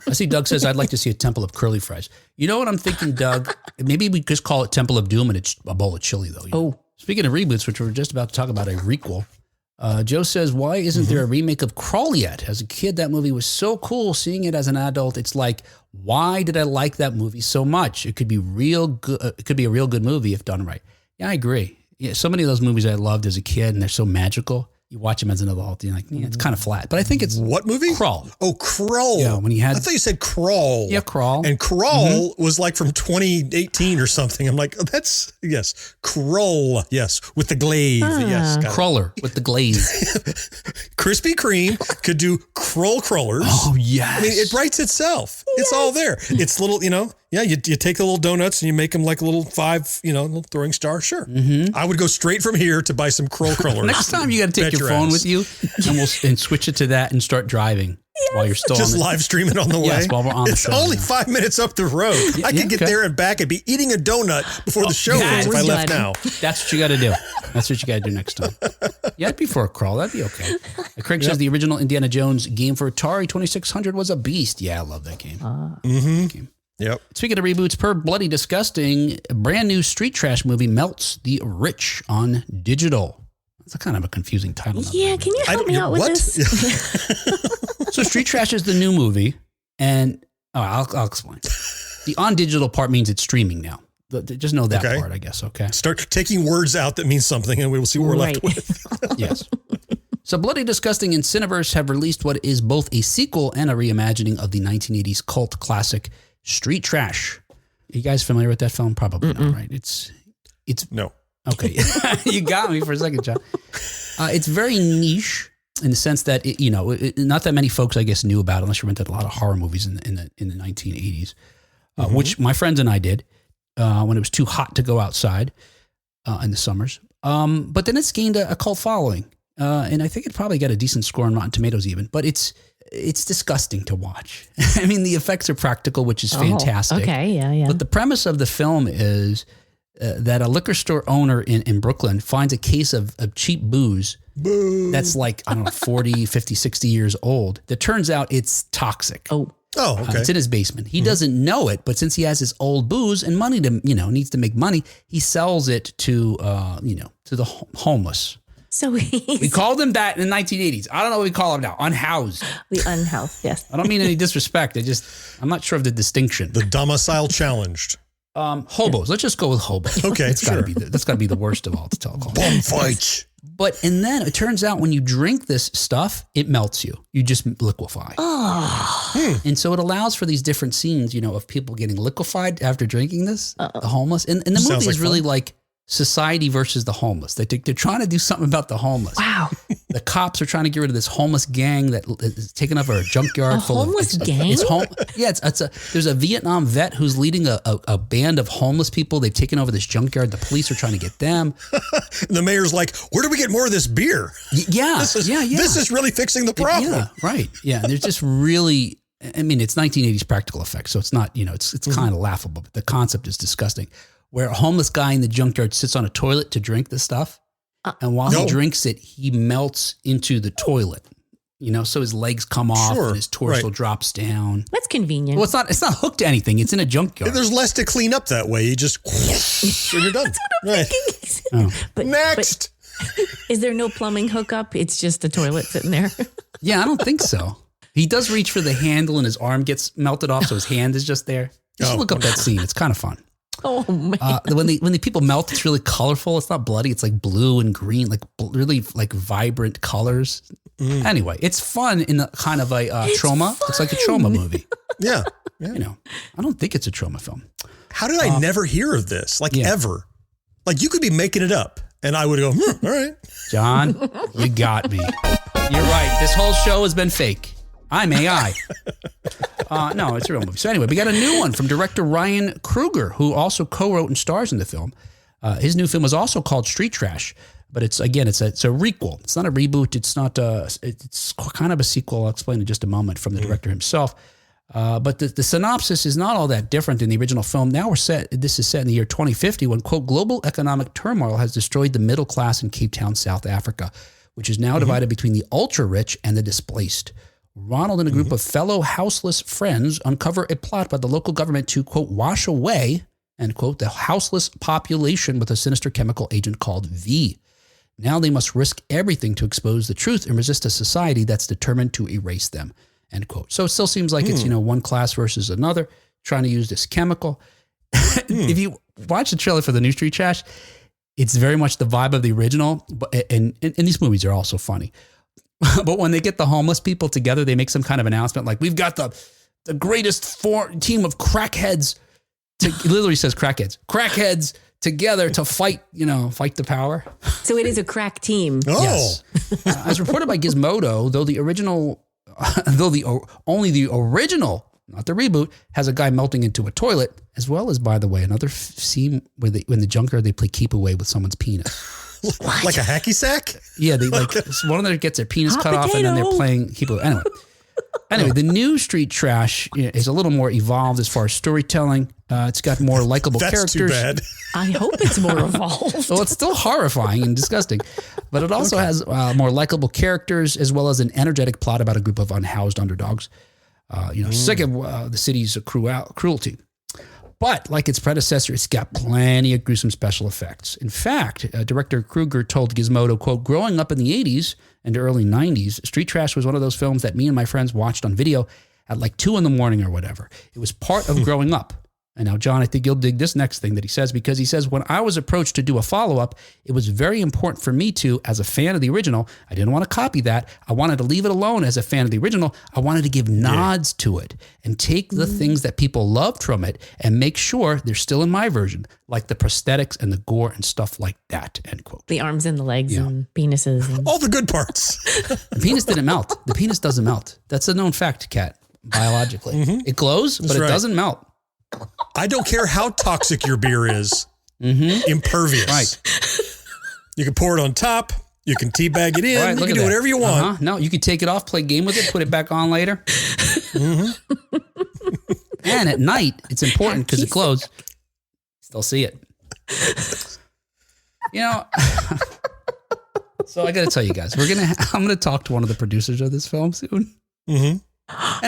I see Doug says, I'd like to see a Temple of Curly Fries. You know what I'm thinking, Doug? Maybe we just call it Temple of Doom and it's a bowl of chili, though. You know? Speaking of reboots, which we're just about to talk about, a requel. Joe says, why isn't there a remake of Crawl yet? As a kid, that movie was so cool. Seeing it as an adult, it's like, why did I like that movie so much? It could be real good. It could be a real good movie if done right. Yeah, I agree. Yeah, so many of those movies I loved as a kid, and they're so magical. You watch them as an adult, and you're like, yeah, it's kind of flat. But I think it's
what movie?
Crawl.
Oh, Crawl.
Yeah, when he had.
I thought you said Crawl.
Yeah, Crawl.
And Crawl was like from 2018 or something. I'm like, oh, that's Crawl. Yes, with the glaze. Yes,
Crawler with the glaze.
Krispy Kreme could do crawlers.
Oh yes.
I mean, it writes itself. Yes. It's all there. It's little, Yeah, you take the little donuts and you make them like a little 5, little throwing star. Sure. I would go straight from here to buy some crawlers.
Next time you got to take your phone with you and switch it to that and start driving while you're still
just live stream it on the way.
Yes, while we're on the show.
It's only 5 minutes up the road. I could get there and back and be eating a donut before the show ends if I left now.
That's what you got to do. That's what you got to do next time. Yeah, before a crawl, that'd be okay. Craig says the original Indiana Jones game for Atari 2600 was a beast. Yeah, I love that game. Game.
Yep.
Speaking of reboots, per Bloody Disgusting, a brand new street trash movie melts the rich on digital. That's a kind of a confusing title.
Yeah, can you help me out with this?
So Street Trash is the new movie, and I'll explain. The on digital part means it's streaming now. Just know that part, I guess. Okay.
Start taking words out that means something, and we will see what we're left with.
Yes. So Bloody Disgusting and Cineverse have released what is both a sequel and a reimagining of the 1980s cult classic Street Trash. Are you guys familiar with that film? Probably not, right? It's
no.
Okay. You got me for a second, John. It's very niche in the sense that, not that many folks, I guess, knew about it unless you rented a lot of horror movies in the 1980s, which my friends and I did when it was too hot to go outside. in the summers. But then it's gained a cult following. And I think it probably got a decent score on Rotten Tomatoes even, but it's disgusting to watch. I mean, the effects are practical, which is fantastic.
Okay, yeah.
But the premise of the film is that a liquor store owner in Brooklyn finds a case of cheap booze that's like, I don't know, 40, 50, 60 years old. That turns out it's toxic.
Oh, okay.
It's in his basement. He doesn't know it, but since he has his old booze and money to, needs to make money, he sells it to, to the homeless.
So
we called them that in the 1980s. I don't know what we call them now. Unhoused.
The unhoused, yes.
I don't mean any disrespect. I'm not sure of the distinction.
The domicile challenged.
Hobos. Let's just go with hobos.
Okay,
that's gotta be the worst of all to tell.
Bum fights.
And then it turns out when you drink this stuff, it melts you. You just liquefy.
Oh.
And so it allows for these different scenes, of people getting liquefied after drinking this, the homeless. And the movie is really like society versus the homeless. They're trying to do something about the homeless.
Wow.
The cops are trying to get rid of this homeless gang that is taken over a junkyard full of
homeless gang.
There's a Vietnam vet who's leading a band of homeless people. They've taken over this junkyard. The police are trying to get them.
The mayor's like, where do we get more of this beer?
This
is really fixing the problem.
Yeah, right. Yeah. And there's just really, I mean, it's 1980s practical effects, so it's not, it's kind of laughable, but the concept is disgusting. Where a homeless guy in the junkyard sits on a toilet to drink the stuff. And while he drinks it, he melts into the toilet, so his legs come off and his torso drops down.
That's convenient.
Well, it's not hooked to anything. It's in a junkyard.
There's less to clean up that way. You just, and you're done.
That's what I'm thinking. But,
next.
But is there no plumbing hookup? It's just the toilet sitting there.
Yeah, I don't think so. He does reach for the handle and his arm gets melted off. So his hand is just there. You should look up that scene. It's kind of fun.
Oh man!
When the people melt, it's really colorful. It's not bloody. It's like blue and green, like really like vibrant colors. Anyway, it's fun in the kind of a trauma.
Fun.
It's like a trauma movie.
Yeah.
I don't think it's a trauma film.
How did I never hear of this? Ever? Like you could be making it up, and I would go, all right.
John, you got me. You're right. This whole show has been fake. I'm AI. No, it's a real movie. So anyway, we got a new one from director Ryan Kruger, who also co-wrote and stars in the film. His new film is also called Street Trash, but it's a requel. It's not a reboot. It's not. It's kind of a sequel. I'll explain in just a moment from the director himself. But the synopsis is not all that different than the original film. Now this is set in the year 2050 when, quote, global economic turmoil has destroyed the middle class in Cape Town, South Africa, which is now divided between the ultra-rich and the displaced. Ronald and a group of fellow houseless friends uncover a plot by the local government to, quote, wash away, end quote, the houseless population with a sinister chemical agent called V. Now they must risk everything to expose the truth and resist a society that's determined to erase them, end quote. So it still seems like it's, one class versus another, trying to use this chemical. If you watch the trailer for the new Street Trash, it's very much the vibe of the original, and these movies are also funny. But when they get the homeless people together, they make some kind of announcement like, we've got the greatest team of crackheads. It literally says crackheads together to fight the power.
So it is a crack team.
Oh.
Yes. As reported by Gizmodo, only the original, not the reboot, has a guy melting into a toilet, as well as, by the way, another scene where in the junkyard, they play keep away with someone's penis.
Like a hacky sack?
Yeah, they one of them gets their penis cut off, and then they're playing keep away. Anyway, the new Street Trash is a little more evolved as far as storytelling. It's got more likable characters.
Too bad.
I hope it's more evolved.
Well, it's still horrifying and disgusting, but it also has more likable characters as well as an energetic plot about a group of unhoused underdogs. Sick of the city's cruelty. But like its predecessor, it's got plenty of gruesome special effects. In fact, director Kruger told Gizmodo, quote, growing up in the 80s and early 90s, Street Trash was one of those films that me and my friends watched on video at like 2 a.m. or whatever. It was part of growing up. And now, John, I think you'll dig this next thing that he says, because he says, when I was approached to do a follow-up, it was very important for me to, as a fan of the original, I didn't want to copy that. I wanted to leave it alone as a fan of the original. I wanted to give nods to it and take the things that people loved from it and make sure they're still in my version, like the prosthetics and the gore and stuff like that, end quote.
The arms and the legs and penises. And
all the good parts.
The penis didn't melt. The penis doesn't melt. That's a known fact, Kat, biologically. It glows, but it doesn't melt.
I don't care how toxic your beer is. impervious.
Right.
You can pour it on top. You can teabag it in.
Right,
you can do whatever you want.
No, you can take it off, play a game with it, put it back on later. And at night, it's important because it glows. Still see it. You know, so I got to tell you guys, I'm going to talk to one of the producers of this film soon. And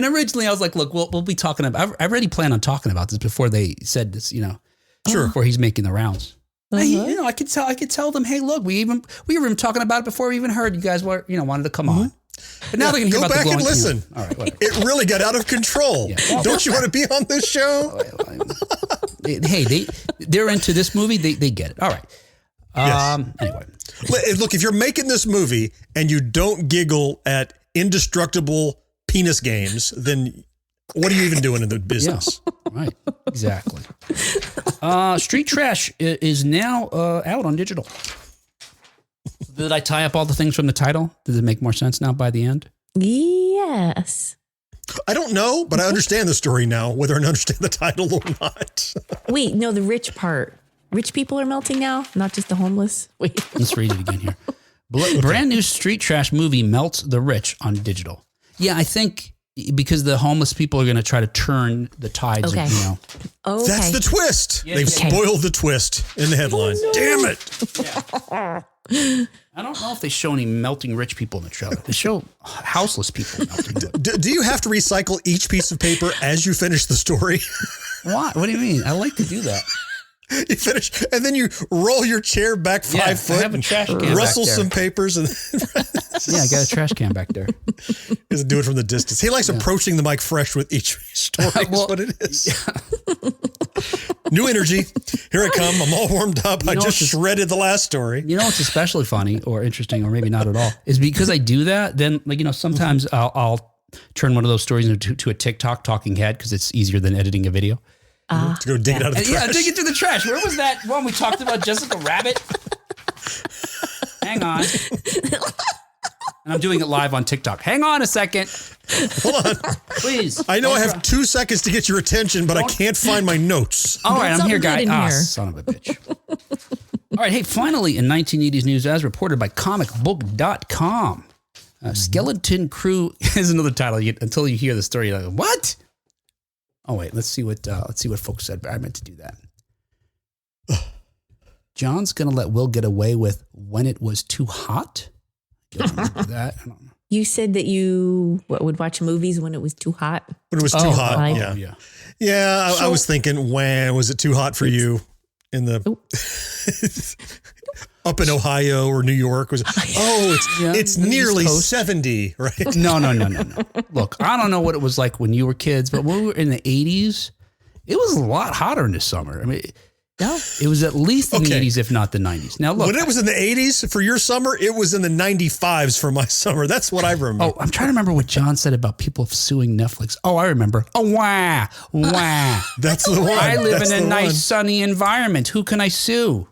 originally I was like, look, we'll be talking about, I already planned on talking about this before they said this, sure, before he's making the rounds. I could tell them, hey, look, we were even talking about it before we even heard you guys wanted to come on. But now they're going to hear about the glowing.
Go back and listen.
All right, whatever.
It really got out of control. Yeah. Don't you want to be on this show?
Hey, they're into this movie. They get it. All right. Anyway.
Look, if you're making this movie and you don't giggle at indestructible penis games, then what are you even doing in the business?
Yeah, right. Exactly. Street Trash is now out on digital. Did I tie up all the things from the title? Does it make more sense now by the end?
Yes.
I don't know, but I understand the story now, whether I understand the title or not.
Wait, no, the rich part. Rich people are melting now, not just the homeless. Wait.
Let's read it again here. Brand new Street Trash movie melts the rich on digital. Yeah, I think because the homeless people are going to try to turn the tides.
Okay.
Of,
Okay.
That's the twist.
Yeah,
They've
yeah.
spoiled the twist in the headline.
Oh, no.
Damn it.
Yeah. I don't know if they show any melting rich people in the trailer. They show houseless people melting.
Do you have to recycle each piece of paper as you finish the story?
What? What do you mean? I like to do that.
You finish, and then you roll your chair back 5 foot,
I have a trash can
rustle
back there.
some papers, and
Yeah, I got a trash can back there.
doesn't do it from the distance. He likes approaching the mic fresh with each story.
Well,
is what it is. New energy. Here I come. I'm all warmed up. I just shredded the last story.
You know what's especially funny or interesting, or maybe not at all, is because I do that. Then, sometimes I'll turn one of those stories into a TikTok talking head because it's easier than editing a video.
To go dig it out of the trash.
Yeah, dig it through the trash. Where was that one we talked about, Jessica Rabbit? Hang on. And I'm doing it live on TikTok. Hang on a second.
Hold on.
Please.
I know I have 2 seconds to get your attention, but I can't find my notes.
All right, I'm here, guy.
in here.
Son of a bitch. All right, hey, finally, in 1980s news, as reported by comicbook.com, Skeleton Crew is another title. Until you hear the story, you're like, what? Oh wait, let's see what folks said. I meant to do that. John's gonna let Will get away with When It Was Too Hot. Don't remember that. I don't know.
You said that you would watch movies when it was too hot.
When it was too hot.
right.
Yeah. Yeah. I was thinking, when was it too hot for you in the up in Ohio or New York? It's nearly 70, right?
No. Look, I don't know what it was like when you were kids, but when we were in the 80s, it was a lot hotter in the summer. I mean, it was at least in the 80s, if not the 90s. Now, look.
When it was in the 80s for your summer, it was in the 95s for my summer. That's what I remember.
Oh, I'm trying to remember what John said about people suing Netflix. Oh, I remember. Oh, wah.
That's the one.
I live
That's
in a
the
nice,
one.
sunny environment. Who can I sue?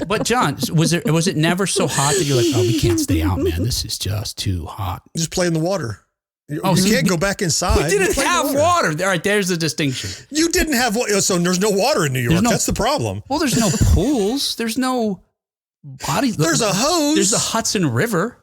But John, was it never so hot that you're like, oh, we can't stay out, man. This is just too hot.
Just play in the water. You
so
can't go back inside.
We didn't have water. All right, there's the distinction.
You didn't have water, so there's no water in New York. That's the problem.
Well, there's no pools. There's no bodies.
There's a hose.
There's the Hudson River.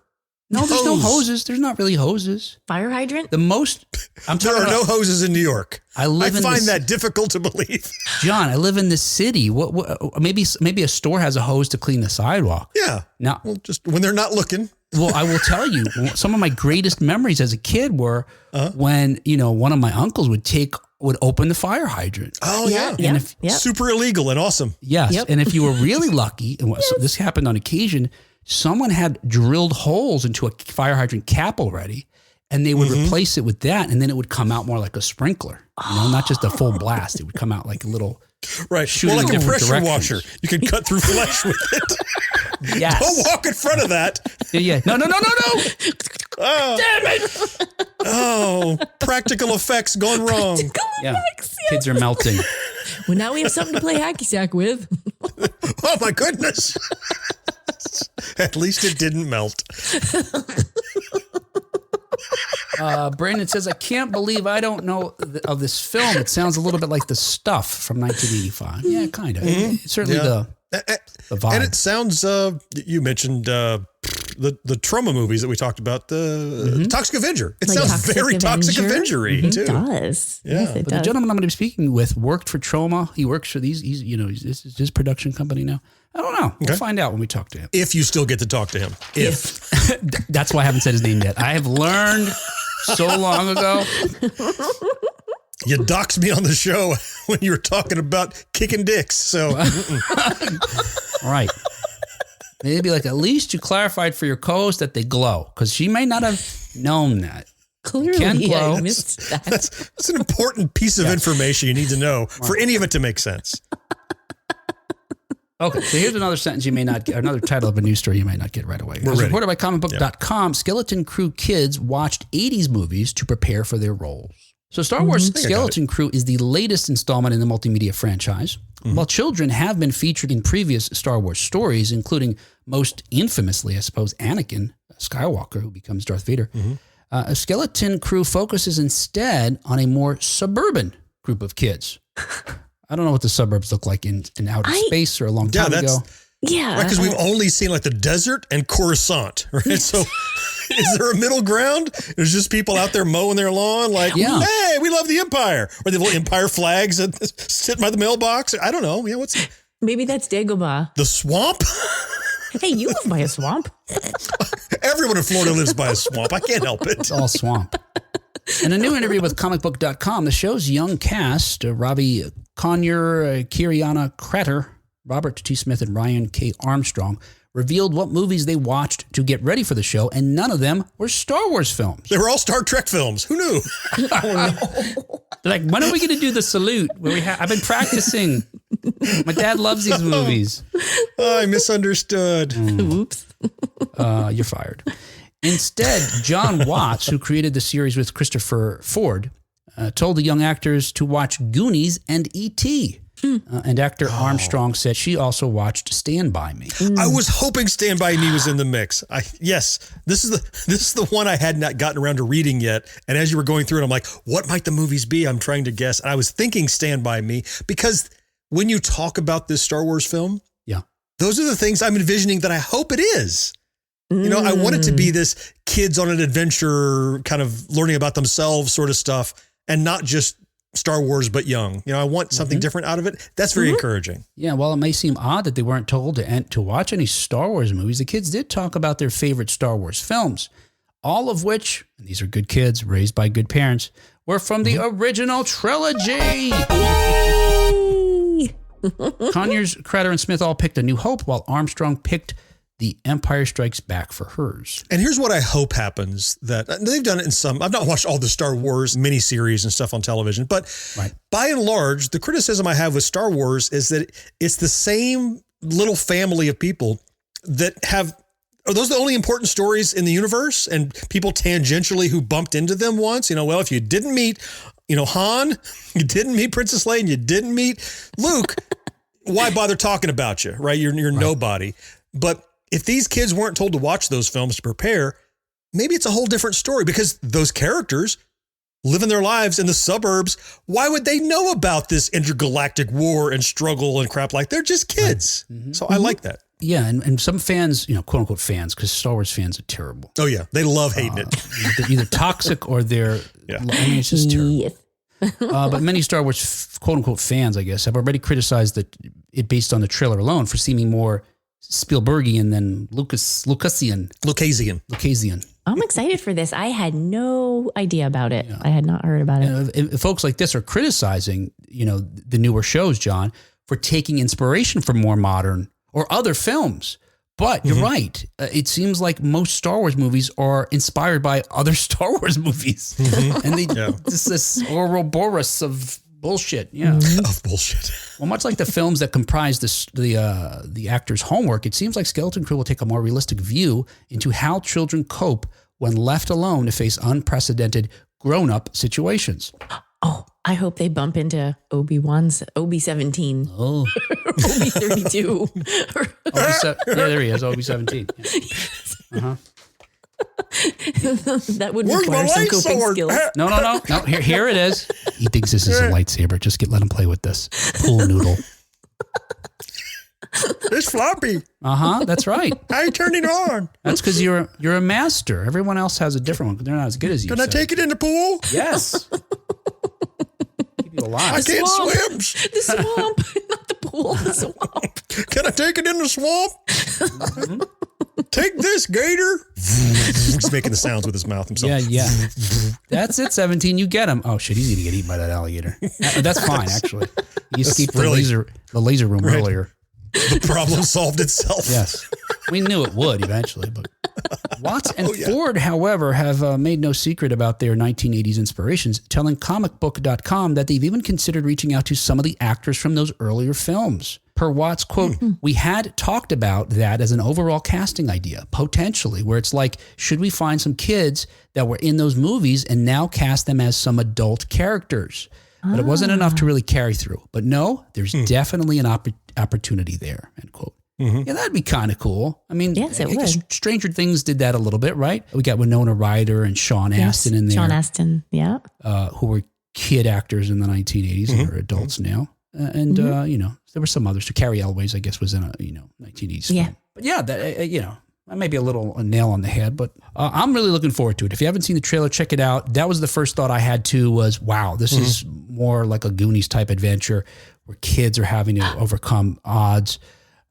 No, there's no hoses. There's not really hoses.
Fire hydrant?
The most.
There are no hoses in New York.
I
find that difficult to believe.
John, I live in the city. What maybe a store has a hose to clean the sidewalk.
Yeah.
Now,
well, just when they're not looking.
Well, I will tell you, some of my greatest memories as a kid were when, one of my uncles would open the fire hydrant.
Oh, yeah.
And
super illegal and awesome.
Yes.
Yep.
And if you were really lucky, and so this happened on occasion, someone had drilled holes into a fire hydrant cap already, and they would replace it with that, and then it would come out more like a sprinkler. Not just a full blast. It would come out like a little
well, like a pressure washer. You can cut through flesh with it.
Yes.
Don't walk in front of that.
Yeah. No.
Oh.
Damn it.
Oh, practical effects gone wrong.
Yeah. Kids are melting.
Well, now we have something to play hacky sack with.
Oh, my goodness. At least it didn't melt.
Brandon says, I can't believe I don't know of this film. It sounds a little bit like The Stuff from 1985. Yeah, kind of. Certainly the vibe.
And it sounds, you mentioned the trauma movies that we talked about, the Toxic Avenger. It sounds very Toxic Avenger-y, too.
It does.
Yeah.
Yes, it
But
does.
the gentleman I'm going to be speaking with worked for Trauma. He works for this is his production company now. I don't know. We'll find out when we talk to him.
If you still get to talk to him. If.
That's why I haven't said his name yet. I have learned so long ago.
You doxed me on the show when you were talking about kicking dicks. So,
All right. Maybe like at least you clarified for your co-host that they glow, because she may not have known that.
Clearly,
can glow.
I missed that.
that's an important piece of information you need to know for any of it to make sense.
Okay, so here's another sentence you may not get, another title of a news story you may not get right away. As reported by comicbook.com, Skeleton Crew kids watched 80s movies to prepare for their roles. So Star Wars Skeleton Crew is the latest installment in the multimedia franchise. While children have been featured in previous Star Wars stories, including most infamously, I suppose, Anakin Skywalker, who becomes Darth Vader, a Skeleton Crew focuses instead on a more suburban group of kids. I don't know what the suburbs look like in outer space or a long time ago.
Yeah.
Because we've only seen like the desert and Coruscant, right? So is there a middle ground? There's just people out there mowing their lawn like, hey, we love the Empire. Or the little Empire flags that sit by the mailbox. I don't know. Yeah,
Maybe that's Dagobah.
The swamp?
Hey, you live by a swamp.
Everyone in Florida lives by a swamp. I can't help it.
It's all swamp. In a new interview with comicbook.com, the show's young cast, Robbie Conyer, Kiriana Kretter, Robert T. Smith, and Ryan K. Armstrong, revealed what movies they watched to get ready for the show, and none of them were Star Wars films.
They were all Star Trek films. Who knew?
They're like, when are we going to do the salute? Where I've been practicing. My dad loves these movies.
Oh, I misunderstood.
Oops.
You're fired. Instead, John Watts, who created the series with Christopher Ford, told the young actors to watch Goonies and E.T. And actor Armstrong said she also watched Stand By Me.
I was hoping Stand By Me was in the mix. Yes, this is the one I had not gotten around to reading yet. And as you were going through it, I'm like, what might the movies be? I'm trying to guess. And I was thinking Stand By Me because when you talk about this Star Wars film, those are the things I'm envisioning that I hope it is. You know, I want it to be this kids on an adventure kind of learning about themselves sort of stuff and not just Star Wars, but young. You know, I want something different out of it. That's very encouraging.
Yeah, while it may seem odd that they weren't told to watch any Star Wars movies, the kids did talk about their favorite Star Wars films, all of which, and these are good kids raised by good parents, were from the original trilogy. Conyers, Kretter, and Smith all picked A New Hope, while Armstrong picked The Empire Strikes Back for hers.
And here's what I hope happens, that they've done it in some, I've not watched all the Star Wars miniseries and stuff on television, but by and large, the criticism I have with Star Wars is that it's the same little family of people that are those the only important stories in the universe? And people tangentially who bumped into them once, well, if you didn't meet, Han, you didn't meet Princess Leia, and you didn't meet Luke, why bother talking about you, right? You're nobody. But if these kids weren't told to watch those films to prepare, maybe it's a whole different story because those characters living their lives in the suburbs. Why would they know about this intergalactic war and struggle and crap? Like they're just kids. So I like that.
Yeah. And some fans, quote unquote fans, because Star Wars fans are terrible.
Oh yeah. They love hating it.
They're either toxic or they're, it's just terrible.
Yes.
But many Star Wars quote unquote fans, I guess, have already criticized it based on the trailer alone for seeming more Spielbergian than Lucasian.
I'm excited for this. I had no idea about it. I had not heard about it.
If folks like this are criticizing, the newer shows, John, for taking inspiration from more modern or other films. But you're right. It seems like most Star Wars movies are inspired by other Star Wars movies. And this Ouroboros of bullshit. Yeah.
Of bullshit.
Well, much like the films that comprise the actor's homework, it seems like Skeleton Crew will take a more realistic view into how children cope when left alone to face unprecedented grown-up situations.
Oh, I hope they bump into Obi-Wan's Obi-17.
Oh.
Obi-32.
Yeah, there he is, Obi-17. Yeah.
That would
Where's
require
my
some
light
coping
sword?
skills.
No. Here it is. He thinks this is a lightsaber. Just let him play with this pool noodle.
It's floppy.
That's right.
How you turn it on?
That's because you're a master. Everyone else has a different one. They're not as good as you.
Can I take it in the pool?
Yes. Keep you alive.
I can't
swamp.
swim.
The swamp, not the pool, the swamp.
Can I take it in the swamp? Take this, gator. He's making the sounds with his mouth himself.
Yeah. That's it, 17. You get him. Oh, shit. He's going to get eaten by that alligator. That's fine, actually. You escaped the laser room earlier.
The problem solved itself.
Yes. We knew it would eventually, but Watts and Ford, however, have made no secret about their 1980s inspirations, telling comicbook.com that they've even considered reaching out to some of the actors from those earlier films. Per Watts, quote, we had talked about that as an overall casting idea, potentially, where it's like, should we find some kids that were in those movies and now cast them as some adult characters? But it wasn't enough to really carry through. But no, there's definitely an opportunity there, end quote. Yeah, that'd be kind of cool. I mean,
yes, it
I guess
would.
Stranger Things did that a little bit, right? We got Winona Ryder and Sean Astin in there.
Sean Astin, yeah.
Who were kid actors in the 1980s and are adults now. And, there were some others. So Carrie Elways, I guess, was in a, 1980s film.
Yeah.
But yeah, that, maybe a little nail on the head, but I'm really looking forward to it. If you haven't seen the trailer, check it out. That was the first thought I had too was, wow, this is more like a Goonies type adventure where kids are having to overcome odds.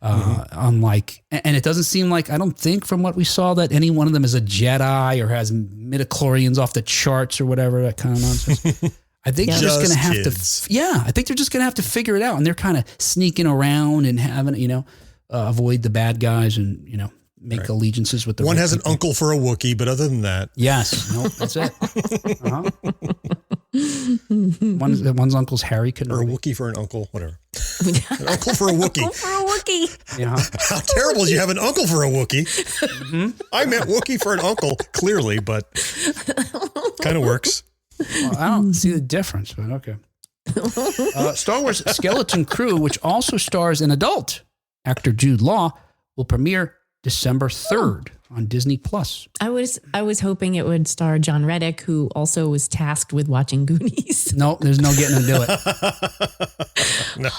Unlike, and it doesn't seem like, I don't think from what we saw that any one of them is a Jedi or has midichlorians off the charts or whatever, that kind of nonsense. I think they're just going to have I think they're just going to have to figure it out. And they're kind of sneaking around and having, avoid the bad guys and, make allegiances with the
one
right
has
people.
an uncle for a Wookiee, but other than that,
yes, no, that's it. One's uncle's Harry Kenobi.
or a Wookiee for an uncle, whatever. An uncle for a Wookiee.
Uncle for a Wookiee.
Yeah.
How terrible is you have an uncle for a Wookiee? I meant Wookiee for an uncle, clearly, but kind of works.
Well, I don't see the difference, but okay. Star Wars Skeleton Crew, which also stars an adult actor Jude Law, will premiere December 3rd on Disney Plus.
I was hoping it would star John Reddick, who also was tasked with watching Goonies.
No, there's no getting him to do it.
No.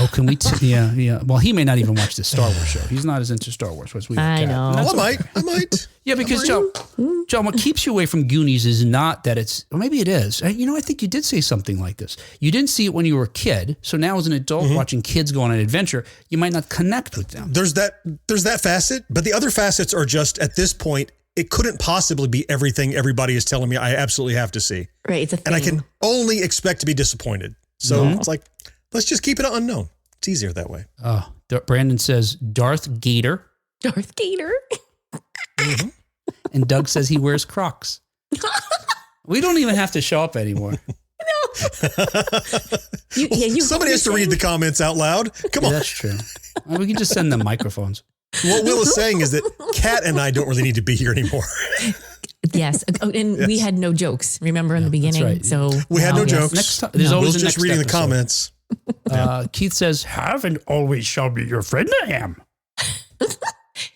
Oh, can we? Yeah. Well, he may not even watch this Star Wars show. He's not as into Star Wars as we are.
I know.
Well, I might.
Yeah, because John, what keeps you away from Goonies is not that it's, or maybe it is. I think you did say something like this. You didn't see it when you were a kid. So now as an adult watching kids go on an adventure, you might not connect with them.
There's that facet, but the other facets are just, at this point, it couldn't possibly be everything everybody is telling me I absolutely have to see.
Right, it's a thing.
And I can only expect to be disappointed. So it's like, let's just keep it unknown. It's easier that way.
Brandon says Darth Gator.
Darth Gator.
And Doug says he wears Crocs. We don't even have to show up anymore.
Somebody has to read the comments out loud. Come on.
That's true. We can just send them microphones.
What Will is saying is that Kat and I don't really need to be here anymore.
Yes. And we had no jokes, remember, in the beginning.
right.
So
We had no jokes.
Next time, there's always
Will's
a
just
next
reading
episode.
the comments.
Keith says, haven't always shall be your friend I am.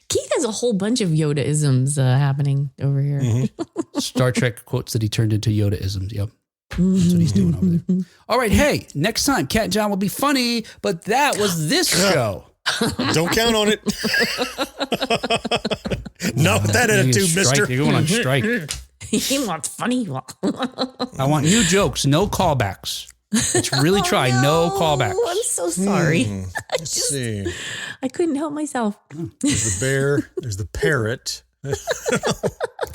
Keith has a whole bunch of Yoda-isms happening over here.
Star Trek quotes that he turned into Yoda-isms. Yep. That's what he's doing over there. All right. Hey, next time Cat and John will be funny, but that was this show.
Don't count on it. Not with that attitude, mister.
You're going on strike.
He wants funny.
I want new jokes, no callbacks. Let's really try no callbacks.
I'm so sorry.
Let's see.
I couldn't help myself.
There's the bear. There's the parrot.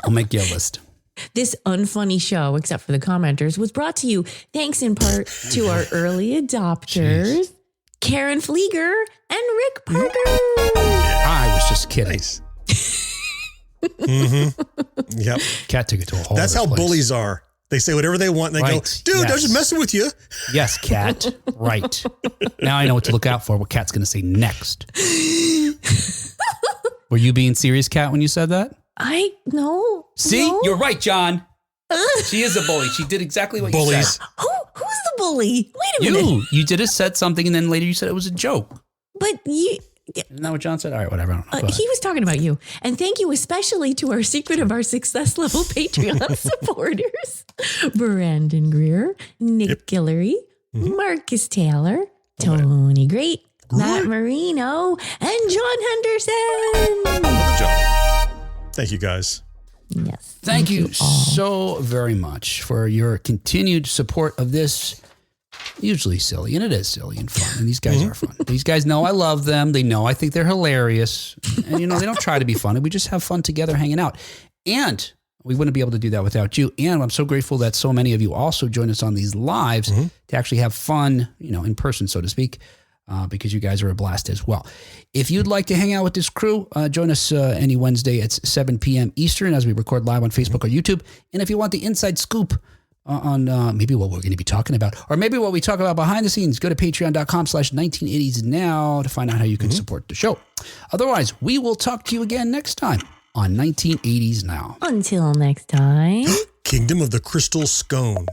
I'll make you a list.
This unfunny show, except for the commenters, was brought to you thanks in part to our early adopters, Karen Flieger and Rick Parker.
I was just kidding.
Nice. Yep.
Cat took it to a whole
That's
other
how
place.
bullies are. They say whatever they want and they go, dude, I was just messing with you.
Yes, Cat. Right. Now I know what to look out for, what Cat's going to say next. Were you being serious, Cat, when you said that?
No.
See?
No.
You're right, John. She is a bully. She did exactly what you
Bullies.
said.
Who's the bully? Wait a minute.
You just said something and then later you said it was a joke.
But
Isn't that what John said? All right, whatever. I don't know.
He was talking about you. And thank you especially to our Secret of Our Success level Patreon supporters. Brandon Greer, Nick Guillory, Marcus Taylor, Tony Great, Matt Marino, and John Henderson.
Thank you, guys.
Yes.
Thank you so very much for your continued support of this. Usually silly, and it is silly and fun. And these guys are fun. These guys know I love them. They know I think they're hilarious. And, they don't try to be funny. We just have fun together hanging out. And we wouldn't be able to do that without you. And I'm so grateful that so many of you also join us on these lives to actually have fun, in person, so to speak, because you guys are a blast as well. If you'd like to hang out with this crew, join us any Wednesday at 7 p.m. Eastern as we record live on Facebook or YouTube. And if you want the inside scoop on maybe what we're going to be talking about, or maybe what we talk about behind the scenes, go to patreon.com/1980snow to find out how you can support the show. Otherwise, we will talk to you again next time on 1980s Now.
Until next time.
Kingdom of the Crystal Scone.